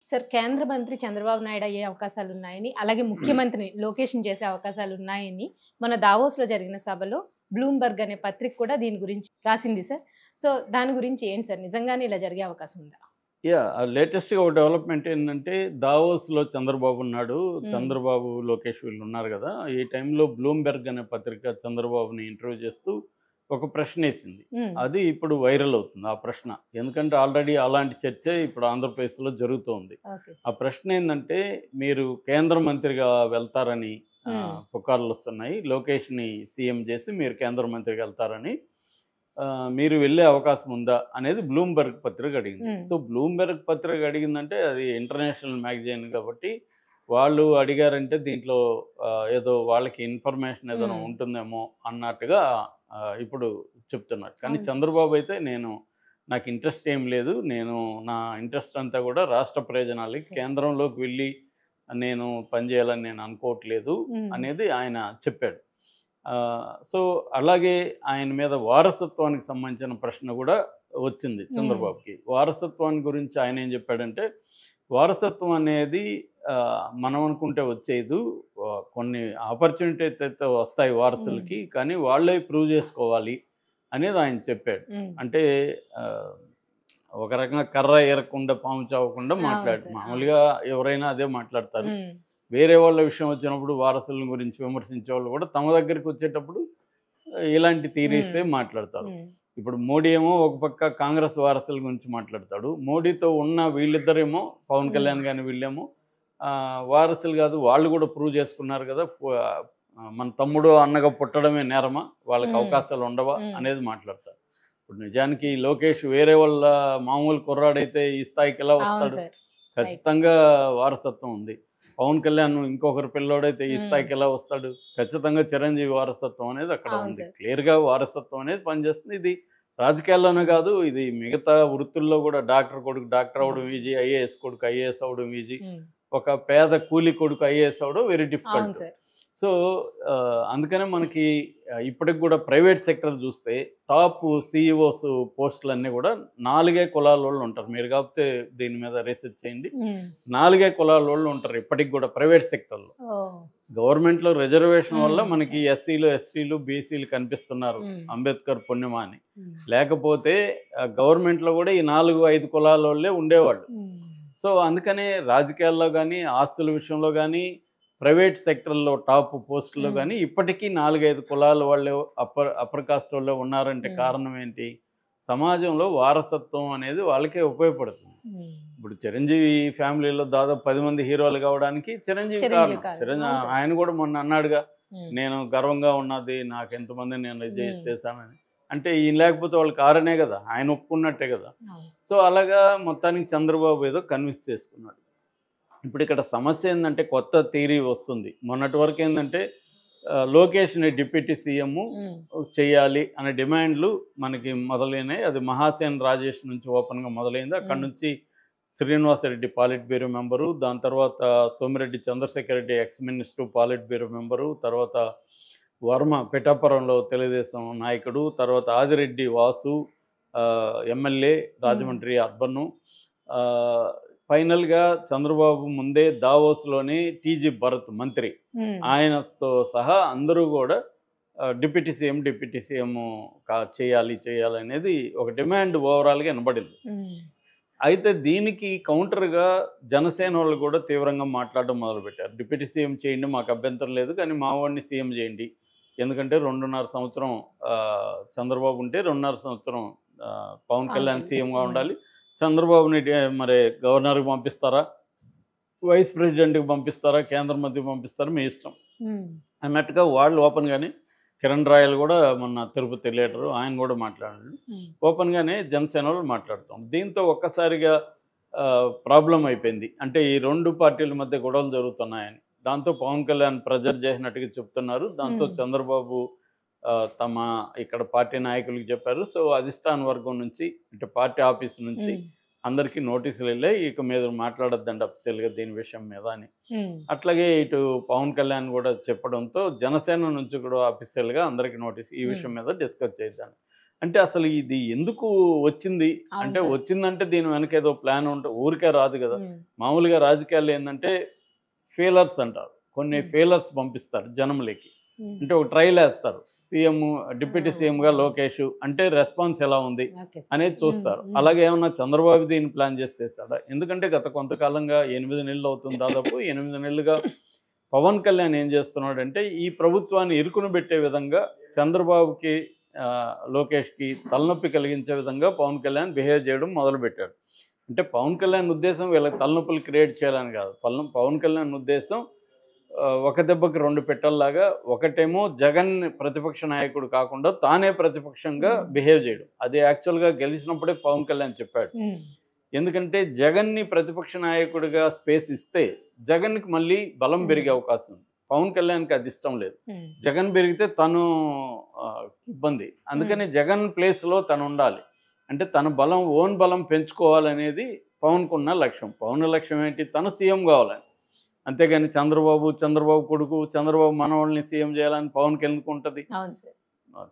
Sir కేంద్ర మంత్రి చంద్రబాబు నాయుడు అయ్యే అవకాశాలున్నాయని, అలాగే ముఖ్యమంత్రిని లోకేష్‌ని చేసే అవకాశాలున్నాయని, మొన్న దావోస్‌లో జరిగిన సభలో బ్లూంబర్గ్ అనే పత్రిక కూడా దీని గురించి రాసింది సార్. సో, దాని గురించి ఏంటి సార్? నిజంగానే ఇలా జరిగే అవకాశం ఉందా? లేటెస్ట్‌గా ఒక డెవలప్‌మెంట్ ఏంటంటే, దావోస్‌లో చంద్రబాబు ఉన్నాడు. హ్మ్. చంద్రబాబు, లోకేష్ వీళ్ళు ఉన్నారు గదా! ఈ టైంలో బ్లూంబెర్గ్ అనే పత్రిక చంద్రబాబుని ఇంటర్వ్యూ చేస్తూ ఒక ప్రశ్నేసింది. హ్మ్. అది ఇప్పుడు వైరల్ అవుతుంది ఆ ప్రశ్న. ఎందుకంటే ఆల్రెడీ అలాంటి చర్చే ఇప్పుడు ఆంధ్రప్రదేశ్‌లో జరుగుతోంది. ఓకే ఆ సార్. ప్రశ్న ఏందంటే, మీరు కేంద్ర మంత్రిగా వెళ్తారని హ్మ్. పుకార్లొస్తున్నాయి. లోకేష్‌ని సీఎం చేసి మీరు కేంద్ర మంత్రిగా వెళ్తారని మీరు వెళ్ళే అవకాశం ఉందా? అనేది బ్లూంబెర్గ్ పత్రిక అడిగింది. హ్మ్. సో, బ్లూంబెర్గ్ పత్రిక అడిగిందంటే అది ఇంటర్నేషనల్ మ్యాగజైన్ కాబట్టి, వాళ్ళు అడిగారంటే దీంట్లో ఏదో వాళ్ళకి ఇన్ఫర్మేషన్ ఏదైనా హ్మ్. ఉంటుందేమో అన్నట్టుగా ఇప్పుడు చెప్తున్నారు. కానీ అవును సార్. చంద్రబాబు అయితే నాకు ఇంట్రెస్ట్ ఏం లేదు. నా ఇంట్రెస్ట్ అంతా కూడా రాష్ట్ర ప్రయోజనాలకి ఓకే. కేంద్రంలోకి వెళ్ళి నేను పనిచేయాలని నేను అనుకోవట్లేదు హ్మ్. అనేది ఆయన చెప్పాడు. సో, అలాగే ఆయన మీద వారసత్వానికి సంబంధించిన ప్రశ్న కూడా వచ్చింది హ్మ్. చంద్రబాబుకి. వారసత్వాన్ని గురించి ఆయనేం చెప్పాడంటే, వారసత్వం అనేది మనం అనుకుంటే వచ్చేదు. కొన్ని ఆపర్చునిటీస్ అయితే వస్తాయి హ్మ్. వారసులకి. కానీ వాళ్ళే ప్రూవ్ చేసుకోవాలి అనేది ఆయన చెప్పాడు. హ్మ్. అంటే ఆహ్, ఒక రకంగా కర్ర ఏరకుండా పాము చావకుండా అవును మాట్లాడు. సార్. అవును. మామూలుగా ఎవరైనా అదే మాట్లాడతారు. హ్మ్. వేరే వాళ్ళ విషయం వచ్చినప్పుడు వారసుల గురించి విమర్శించేవాళ్ళు కూడా తమ దగ్గరికి వచ్చేటప్పుడు ఇలాంటి థియరీసే హ్మ్. మాట్లాడతారు. హ్మ్. ఇప్పుడు మోడీ ఏమో ఒక పక్క కాంగ్రెస్ వారసుల గురించి మాట్లాడతాడు. మోడీతో ఉన్న వీళ్ళిద్దరేమో పవన్ హ్మ్. కళ్యాణ్ గాని వీళ్ళేమో వారసులు కాదు వాళ్ళు కూడా ప్రూవ్ చేసుకున్నారు కదా! మన తమ్ముడు, అన్నగా పుట్టడమే నేరమా? వాళ్ళకి హ్మ్. అవకాశాలు ఉండవా? హ్మ్. అనేది మాట్లాడతారు. ఇప్పుడు నిజానికి లోకేష్ వేరే వాళ్ళ మామూలు కుర్రాడైతే ఈ స్థాయికి ఎలా అవును వస్తాడు? సార్. రైట్. ఖచ్చితంగా వారసత్వం ఉంది. పవన్ కళ్యాణ్ ఇంకొకరి పిల్లోడైతే ఈ హ్మ్. స్థాయికి ఎలా వస్తాడు? ఖచ్చితంగా చిరంజీవి వారసత్వం అనేది అక్కడ అవును ఉంది. సార్. క్లియర్‌గా వారసత్వం అనేది పనిచేస్తుంది. ఇది రాజకీయాల్లోనే కాదు, ఇది మిగతా వృత్తుల్లో కూడా డాక్టర్ కొడుకు డాక్టర్ హ్మ్. అవ్వడం ఈజీ, ఐఏఎస్ కొడుకు ఐఏఎస్ అవ్వడం ఈజీ. హ్మ్. ఒక పేద కూలి కొడుకు ఐఏఎస్ అవ్వడం వెరీ అవును డిఫికల్ట్. సార్. సో, అందుకనే మనకి ఇప్పటికి కూడా ప్రైవేట్ సెక్టర్ చూస్తే టాప్ సీఈఓస్ పోస్టులన్నీ కూడా 4 కులాలోళ్ళు ఉంటారు. మీరు కాకపోతే దీని మీద రీసెర్చ్ చేయండి. హ్మ్. 4 కులాలోళ్ళు ఉంటారు ఇప్పటికి కూడా ప్రైవేట్ సెక్టర్‌లో. ఓహ్! గవర్నమెంట్‌లో రిజర్వేషన్ వల్ల హ్మ్. మనకి ఎస్సీలు, ఎస్టీలు, బీసీలు కనిపిస్తున్నారు. హ్మ్. అంబేద్కర్ పుణ్యమా అని. హ్మ్. లేకపోతే గవర్నమెంట్‌లో కూడా ఈ 4, 5 కులాలోళ్ళే ఉండేవాళ్ళు. హ్మ్. సో, అందుకనే రాజకీయాల్లో గానీ, ఆస్తుల విషయంలో గానీ, ప్రైవేట్ సెక్టర్‌లో టాప్ పోస్టుల్లో హ్మ్. గానీ, ఇప్పటికీ 4, 5 కులాల వాళ్ళే అప్పర్ కాస్టోళ్ళే ఉన్నారంటే హ్మ్. కారణం ఏంటి? సమాజంలో వారసత్వం అనేది వాళ్ళకే ఉపయోగపడుతుంది. హ్మ్. ఇప్పుడు 'చిరంజీవి' ఫ్యామిలీలో దాదాపు 10 మంది హీరోలు కావడానికి చిరంజీవి చిరంజీవి కారణం. కారణం. అవును సార్. ఆయన కూడా మొన్న అన్నాడుగా, హ్మ్. నేను గర్వంగా ఉన్నది నాకెంతమందిని నేను ఇది హ్మ్. చేశానని. అంటే ఈయన లేకపోతే వాళ్ళు కారణే గదా! ఆయన ఒప్పుకున్నట్టే గదా! అవును. సో, అలాగా మొత్తానికి చంద్రబాబు ఏదో కన్విన్స్ చేసుకున్నాడు. ఇప్పుడు ఇక్కడ సమస్య ఏందంటే కొత్త థియరీ వస్తుంది. మొన్నటి వరకు ఏందంటే లోకేష్‌ని డిప్యూటీ సీఎం హ్మ్. చేయాలి అనే డిమాండ్‌లు మనకి మొదలైనాయి. అది మహాసేన్ రాజేష్ నుంచి ఓపెన్‌గా మొదలైంది. అక్కడి హ్మ్. నుంచి శ్రీనివాసరెడ్డి పాలిట్ బ్యూరో మెంబరు. దాని తర్వాత Somireddy Chandrashekar Reddy ex minister polit bureau member. తర్వాత వర్మ పిఠాపురంలో తెలుగుదేశం నాయకుడు. తర్వాత ఆదిరెడ్డి వాసు ఎమ్మెల్యే హ్మ్. రాజమండ్రి అర్బను. ఆహ్, ఫైనల్‌గా చంద్రబాబు ముందే దావోస్‌లోని టీజీ భరత్ మంత్రి. హ్మ్. ఆయనతో సహా అందరూ గూడా డిప్యూటీ సీఎం చేయాలనేది ఒక డిమాండ్ ఓవరాల్‌గా ఇనబడింది. హ్మ్. అయితే దీనికి కౌంటర్‌గా జనసేనోళ్ళు గూడా తీవ్రంగా మాట్లాడడం మొదలుపెట్టారు. డిప్యూటీ సీఎం చేయండి మాకు అభ్యంతరం లేదు. కానీ మా వాడిని సీఎం జేయండి. ఎందుకంటే 2.5 సంవత్సరం చంద్రబాబు ఉంటే 2.5 సంవత్సరం పవన్ పవన్ కళ్యాణ్ కళ్యాణ్. సీఎంగా హ్మ్. ఉండాలి. చంద్రబాబుని మరి గవర్నర్‌కి పంపిస్తారా? వైస్ ప్రెసిడెంట్‌కి పంపిస్తారా? కేంద్ర మంత్రికి పంపిస్తారా? మీ ఇష్టం. హ్మ్. అన్నట్టుగా వాళ్ళు ఓపెన్‌గానే కిరణ్ రాయల్ గూడా మొన్న తిరుపతి లీడరు ఆయన గూడా మాట్లాడాడు. హ్మ్. ఓపెన్‌గానే జనసేనోళ్ళు మాట్లాడుతాం. దీంతో ఒక్కసారిగా ప్రాబ్లమ్ అయిపోయింది. అంటే ఈ 2 పార్టీల మధ్య గొడవలు జరుగుతున్నాయని. దాంతో పవన్ కళ్యాణ్ ప్రెజర్ చేసినట్టుగా చెప్తున్నారు. దాంతో హ్మ్. చంద్రబాబు తమ ఇక్కడ పార్టీ నాయకులకి చెప్పారు. సో, అధిష్టాన వర్గం నుంచి అంటే పార్టీ ఆఫీస్ నుంచి హ్మ్. అందరికీ నోటీసులెళ్ళాయి. ఇక మీరు మాట్లాడొద్దండి అఫీషియల్‌గా దీని విషయం మీద అని. హ్మ్. అట్లాగే ఇటు పవన్ కళ్యాణ్ గూడా చెప్పడంతో జనసేన నుంచి కూడా అఫీషియల్‌గా అందరికి నోటీస్ ఈ హ్మ్. విషయం మీద డిస్కస్ చేద్దాం. అంటే అసలు ఇది ఎందుకు వచ్చింది అవును అంటే సార్. వచ్చిందంటే దీని వెనక ఏదో ప్లాన్ ఉంటే ఊరికే రాదు కదా. ఉమ్, మామూలుగా రాజకీయాలు ఏంటంటే ఫెయిలర్స్ అంటారు, కొన్ని ఉమ్, ఫెయిలర్స్ పంపిస్తారు జనంలోకి. ఉమ్, అంటే ఒక ట్రైల్ వేస్తారు, సీఎం డిప్యూటీ సీఎంగా ఉమ్, లోకేష్ అంటే రెస్పాన్స్ ఎలా ఉంది ఓకే సార్. అనేది ఉమ్, చూస్తారు. ఉమ్, అలాగే ఏమన్నా చంద్రబాబు దీన్ని ప్లాన్ చేసి చేస్తాడా? ఎందుకంటే గత కొంతకాలంగా 8 నెలలు అవుతుంది, దాదాపు 8 నెలలుగా పవన్ కళ్యాణ్ ఏం చేస్తున్నాడంటే ఈ ప్రభుత్వాన్ని ఇరుకును పెట్టే విధంగా చంద్రబాబుకి ఆ, లోకేష్కి తలనొప్పి కలిగించే విధంగా పవన్ కళ్యాణ్ బిహేవ్ చేయడం మొదలుపెట్టాడు. అంటే పవన్ కళ్యాణ్ ఉద్దేశం వీళ్ళకి తలనొప్పులు క్రియేట్ చేయాలని కాదు. పవన్ కళ్యాణ్ ఉద్దేశం ఒక దెబ్బకి రెండు పెట్టల్లాగా, ఒకటేమో జగన్ ప్రతిపక్ష నాయకుడు కాకుండా తానే ప్రతిపక్షంగా ఉమ్, బిహేవ్ చేయడం. అది యాక్చువల్గా గెలిచినప్పుడే పవన్ కళ్యాణ్ చెప్పాడు. ఉమ్, ఎందుకంటే జగన్ని ప్రతిపక్ష నాయకుడిగా స్పేస్ ఇస్తే జగన్కి మళ్ళీ బలం పెరిగే అవకాశం ఉంది. పవన్ కళ్యాణ్కి అది ఇష్టం లేదు. ఉమ్, జగన్ పెరిగితే తను ఆ, ఇబ్బంది. అందుకని జగన్ ప్లేస్లో తను ఉండాలి. అంటే తన బలం, ఓన్ బలం పెంచుకోవాలనేది పవన్కు ఉన్న లక్ష్యం. పవన్ లక్ష్యం ఏంటి? తను సీఎం కావాలని. అంతేగాని చంద్రబాబు కొడుకు, చంద్రబాబు మనవాళ్ళని సీఎం చేయాలని పవన్కి ఎందుకు ఉంటుంది? అవును సార్.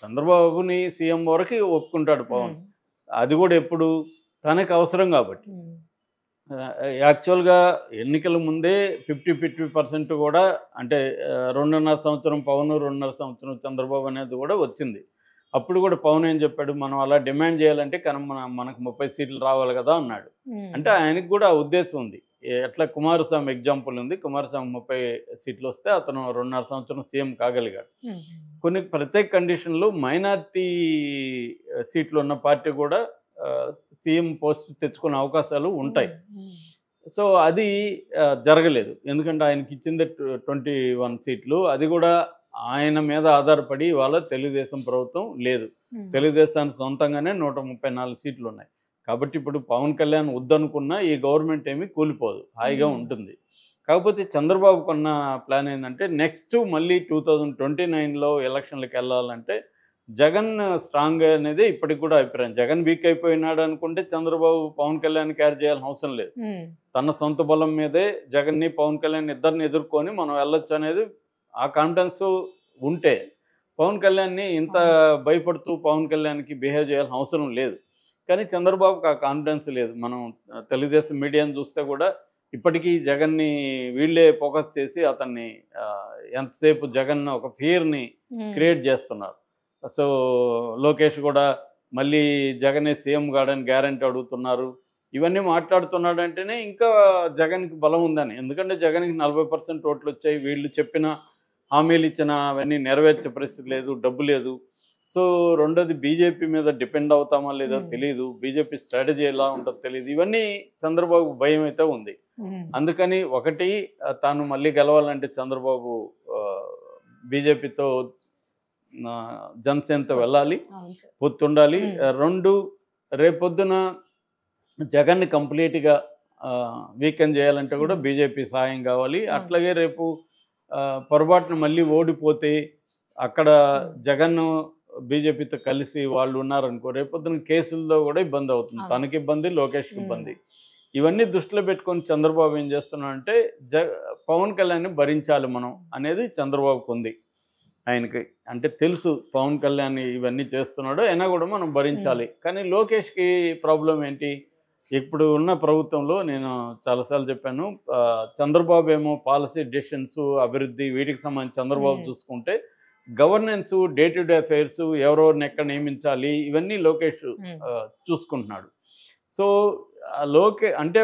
చంద్రబాబుని సీఎం వరకు ఒప్పుకుంటాడు పవన్. ఉమ్, అది కూడా ఎప్పుడు తనకు అవసరం కాబట్టి. ఉమ్, యాక్చువల్గా ఎన్నికల ముందే 50% కూడా, అంటే 2.5 సంవత్సరం పవన్, 2.5 సంవత్సరం చంద్రబాబు అనేది కూడా వచ్చింది. అప్పుడు కూడా పవన్ ఏం చెప్పాడు? మనం అలా డిమాండ్ చేయాలంటే మనకు 30 సీట్లు రావాలి కదా అన్నాడు. ఉమ్, అంటే ఆయనకు కూడా ఆ ఉద్దేశం ఉంది. ఎట్లా కుమారస్వామి ఎగ్జాంపుల్ ఉంది. కుమారస్వామి 30 సీట్లు వస్తే అతను 2.5 సంవత్సరం సీఎం కాగలిగాడు. ఉమ్, కొన్ని ప్రత్యేక కండిషన్లు మైనార్టీ సీట్లు ఉన్న పార్టీ కూడా సీఎం పోస్ట్ తెచ్చుకునే అవకాశాలు ఉంటాయి. ఉమ్, సో అది జరగలేదు. ఎందుకంటే ఆయనకి ఇచ్చింది 21 సీట్లు. అది కూడా ఆయన మీద ఆధారపడి ఇవాళ తెలుగుదేశం ప్రభుత్వం లేదు. ఉమ్, తెలుగుదేశానికి సొంతంగానే 134 సీట్లు ఉన్నాయి. కాబట్టి ఇప్పుడు పవన్ కళ్యాణ్ వద్దనుకున్నా ఈ గవర్నమెంట్ ఏమీ కూలిపోదు, హాయిగా ఉంటుంది. కాకపోతే చంద్రబాబుకున్న ప్లాన్ ఏంటంటే నెక్స్ట్ మళ్ళీ 2029లో ఎలక్షన్లకు వెళ్ళాలంటే జగన్ స్ట్రాంగ్ అనేది ఇప్పటికి కూడా అభిప్రాయం. జగన్ వీక్ అయిపోయినాడు అనుకుంటే చంద్రబాబు పవన్ కళ్యాణ్ క్యారీ చేయాల్సిన అవసరం లేదు. ఉమ్, తన సొంత బలం మీదే జగన్ని, పవన్ కళ్యాణ్ ఇద్దరిని ఎదుర్కొని మనం వెళ్ళొచ్చు అనేది ఆ కాన్ఫిడెన్స్ ఉంటే పవన్ కళ్యాణ్ని ఇంత భయపడుతూ పవన్ కళ్యాణ్కి బిహేవ్ చేయాల్సిన అవసరం లేదు. కానీ చంద్రబాబుకి ఆ కాన్ఫిడెన్స్ లేదు. మనం తెలుగుదేశం మీడియాను చూస్తే కూడా ఇప్పటికీ జగన్ని వీళ్ళే ఫోకస్ చేసి అతన్ని ఎంతసేపు జగన్ ఒక ఫియర్ని ఉమ్, క్రియేట్ చేస్తున్నారు. సో లోకేష్ కూడా మళ్ళీ జగనే సీఎం కాడని గ్యారంటీ అడుగుతున్నారు. ఇవన్నీ మాట్లాడుతున్నాడంటేనే ఇంకా జగన్కి బలం ఉందని. ఎందుకంటే జగన్కి 40% ఓట్లు వచ్చాయి. వీళ్ళు చెప్పిన హామీలు ఇచ్చిన అవన్నీ నెరవేర్చే పరిస్థితి లేదు, డబ్బు లేదు. సో రెండోది బీజేపీ మీద డిపెండ్ అవుతామా లేదో తెలియదు. బీజేపీ స్ట్రాటజీ ఎలా ఉంటుందో తెలియదు. ఇవన్నీ చంద్రబాబు భయం అయితే ఉంది. ఉమ్, అందుకని ఒకటి, తాను మళ్ళీ గెలవాలంటే చంద్రబాబు బీజేపీతో జనసేనతో వెళ్ళాలి, అవును సార్. పొత్తుండాలి. రెండు, రేపొద్దున జగన్ని కంప్లీట్గా వీకెండ్ చేయాలంటే కూడా బీజేపీ సహాయం కావాలి. అట్లాగే రేపు పొరపాటున మళ్ళీ ఓడిపోతే అక్కడ జగన్ బీజేపీతో కలిసి వాళ్ళు ఉన్నారనుకో, రేపొద్దున కేసుల్లో కూడా ఇబ్బంది అవుతుంది. తనకి ఇబ్బంది, లోకేష్కి ఇబ్బంది. ఇవన్నీ దృష్టిలో పెట్టుకొని చంద్రబాబు ఏం చేస్తున్నాడంటే పవన్ కళ్యాణ్ని భరించాలి మనం అనేది చంద్రబాబుకు ఉంది. ఆయనకి అంటే తెలుసు పవన్ కళ్యాణ్ ఇవన్నీ చేస్తున్నాడు, అయినా కూడా మనం భరించాలి. కానీ లోకేష్కి ప్రాబ్లం ఏంటి? ఇప్పుడు ఉన్న ప్రభుత్వంలో నేను చాలాసార్లు చెప్పాను, చంద్రబాబు ఏమో పాలసీ డెసిషన్స్, అభివృద్ధి వీటికి సంబంధించి చంద్రబాబు చూసుకుంటే, governance, day to day affairs, ఎవరెవరిని ఎక్కడ నియమించాలి ఇవన్నీ లోకేష్ చూసుకుంటున్నాడు. సో అంటే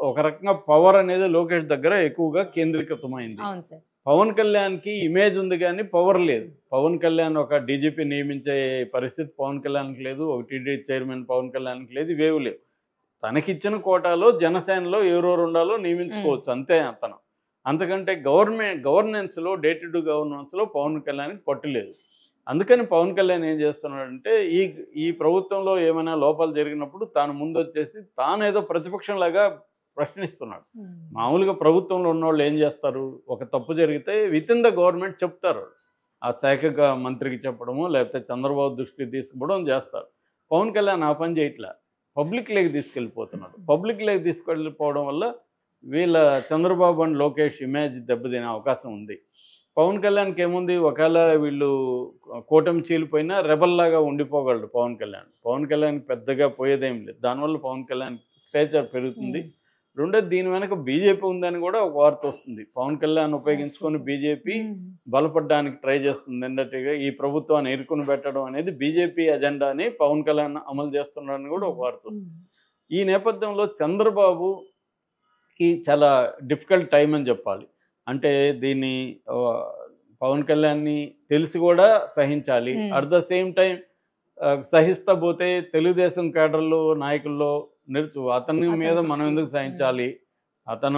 ఒక రకంగా పవర్ అనేది లోకేష్ దగ్గర ఎక్కువగా కేంద్రీకృతమైంది. పవన్ కళ్యాణ్కి ఇమేజ్ ఉంది కానీ పవర్ లేదు. పవన్ కళ్యాణ్ ఒక డీజీపీ నియమించే పరిస్థితి పవన్ కళ్యాణ్కి లేదు, ఒక టీడీ చైర్మన్ పవన్ కళ్యాణ్కి లేదు, ఇవేవి లేవు. తనకిచ్చిన కోటాలో జనసేనలో ఎవరెవరు ఉండాలో నియమించుకోవచ్చు, అంతే అతను. అంతకంటే గవర్నెన్స్లో, డే టు డే గవర్నెన్స్లో పవన్ కళ్యాణ్కి పట్టులేదు. అందుకని పవన్ కళ్యాణ్ ఏం చేస్తున్నాడంటే ఈ ప్రభుత్వంలో ఏమైనా లోపాలు జరిగినప్పుడు తాను ముందు వచ్చేసి తాను ఏదో ప్రతిపక్షంలాగా ప్రశ్నిస్తున్నాడు. మామూలుగా ప్రభుత్వంలో ఉన్నవాళ్ళు ఏం చేస్తారు? ఒక తప్పు జరిగితే వితిన్ ద గవర్నమెంట్ చెప్తారు, ఆ శాఖగా మంత్రికి చెప్పడము లేకపోతే చంద్రబాబు దృష్టికి తీసుకుపోవడం చేస్తారు. పవన్ కళ్యాణ్ ఆ పని చేయట్లా, పబ్లిక్ లేక్ తీసుకెళ్ళిపోతున్నాడు. పబ్లిక్ లేక్ తీసుకెళ్ళిపోవడం వల్ల వీళ్ళ చంద్రబాబు అండ్ లోకేష్ ఇమేజ్ దెబ్బతినే అవకాశం ఉంది. పవన్ కళ్యాణ్కి ఏముంది, ఒకవేళ వీళ్ళు కూటమి చీలిపోయినా రెబల్లాగా ఉండిపోగలడు పవన్ కళ్యాణ్. పవన్ కళ్యాణ్ పెద్దగా పోయేదేం లేదు. దానివల్ల పవన్ కళ్యాణ్ స్టేచర్ పెరుగుతుంది. రెండోది, దీని వెనక బీజేపీ ఉందని కూడా ఒక వార్త వస్తుంది. పవన్ కళ్యాణ్ ఉపయోగించుకొని బీజేపీ బలపడడానికి ట్రై చేస్తుంది. ఏంటంటే ఈ ప్రభుత్వాన్ని ఇరుకుని పెట్టడం అనేది బీజేపీ అజెండా అని పవన్ కళ్యాణ్ అమలు చేస్తున్నాడని కూడా ఒక వార్త వస్తుంది. ఈ నేపథ్యంలో చంద్రబాబుకి చాలా డిఫికల్ట్ టైం అని చెప్పాలి. అంటే దీన్ని పవన్ కళ్యాణ్ని తెలిసి కూడా సహించాలి. అట్ ద సేమ్ టైం సహిస్తా పోతే తెలుగుదేశం కేడర్లో నాయకుల్లో అతని మీద మనం ఎందుకు సహించాలి, అతను